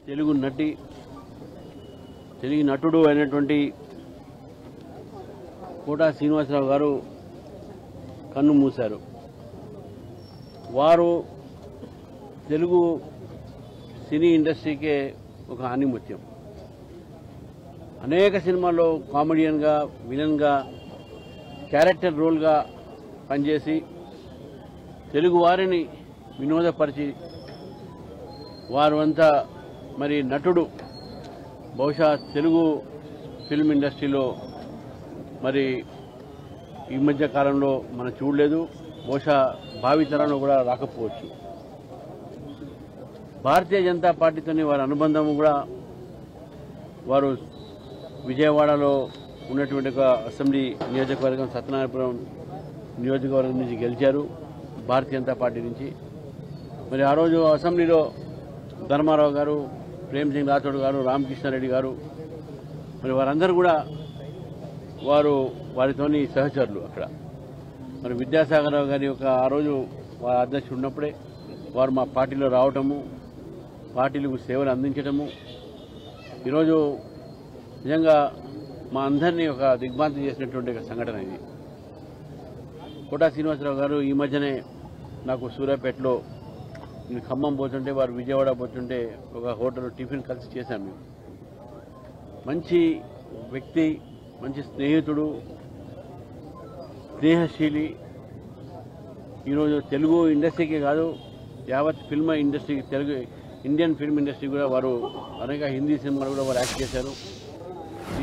తెలుగు నటుడు అయినటువంటి కోటా శ్రీనివాసరావు గారు కన్ను మూశారు. వారు తెలుగు సినీ ఇండస్ట్రీకే ఒక ఆణిముత్యం. అనేక సినిమాల్లో కామెడియన్గా, విలన్గా, క్యారెక్టర్ రోల్గా పనిచేసి తెలుగు వారిని వినోదపరిచి వారు అంతా మరి నటుడు బహుశా తెలుగు ఫిల్మ్ ఇండస్ట్రీలో మరి ఈ మధ్య కాలంలో మనం చూడలేదు, బహుశా భావితరంలో కూడా రాకపోవచ్చు. భారతీయ జనతా పార్టీతోని వారి అనుబంధం కూడా వారు విజయవాడలో ఉన్నటువంటి ఒక అసెంబ్లీ నియోజకవర్గం సత్యనారాయణపురం నియోజకవర్గం నుంచి గెలిచారు భారతీయ జనతా పార్టీ నుంచి. మరి ఆ రోజు అసెంబ్లీలో ధర్మారావు గారు, ప్రేమ్ సింగ్ రాథోడ్ గారు, రామకృష్ణారెడ్డి గారు మరి వారందరూ కూడా వారితోని సహచరులు. అక్కడ మరి విద్యాసాగర్ రావు గారి యొక్క ఆ రోజు వారి అధ్యక్షుడు ఉన్నప్పుడే వారు మా పార్టీలో రావటము, పార్టీలకు సేవలు అందించటము ఈరోజు నిజంగా మా అందరినీ ఒక దిగ్భ్రాంతి చేసినటువంటి ఒక సంఘటన ఇది. కోటా శ్రీనివాసరావు గారు ఈ మధ్యనే నాకు సూర్యాపేటలో నేను ఖమ్మం పోతుంటే వారు విజయవాడ పోతుంటే ఒక హోటల్లో టిఫిన్ కలిసి చేశాం. మేము మంచి వ్యక్తి, మంచి స్నేహితుడు, స్నేహశీలి. ఈరోజు తెలుగు ఇండస్ట్రీకే కాదు యావత్ ఫిల్మ్ ఇండస్ట్రీకి, తెలుగు ఇండియన్ ఫిల్మ్ ఇండస్ట్రీ కూడా వారు అనేక హిందీ సినిమాలు కూడా వారు యాక్ట్ చేశారు.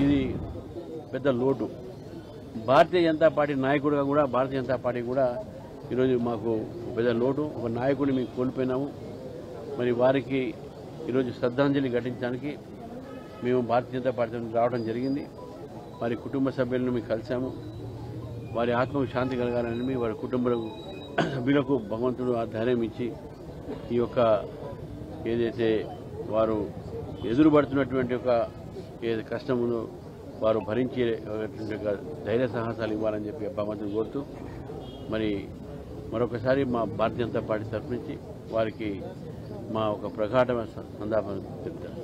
ఇది పెద్ద లోటు. భారతీయ జనతా పార్టీ నాయకుడిగా కూడా భారతీయ జనతా పార్టీ కూడా ఈరోజు మాకు పెద్ద లోటు. ఒక నాయకుడిని మేము కోల్పోయినాము. మరి వారికి ఈరోజు శ్రద్ధాంజలి ఘటించడానికి మేము భారతీయ జనతా పార్టీ రావడం జరిగింది. వారి కుటుంబ సభ్యులను మేము కలిసాము. వారి ఆత్మకు శాంతి కలగాలని వారి కుటుంబ సభ్యులకు భగవంతుడు ఆ ధైర్యం ఇచ్చి ఈ యొక్క ఏదైతే వారు ఎదురుపడుతున్నటువంటి ఒక ఏది కష్టం ఉందో వారు భరించే ధైర్య సాహసాలు ఇవ్వాలని చెప్పి భగవంతుని కోరుతూ మరి మరొకసారి మా భారతీయ జనతా పార్టీ తరఫు నుంచి వారికి మా ఒక ప్రగాఢమైన సంతాపం చెప్తారు.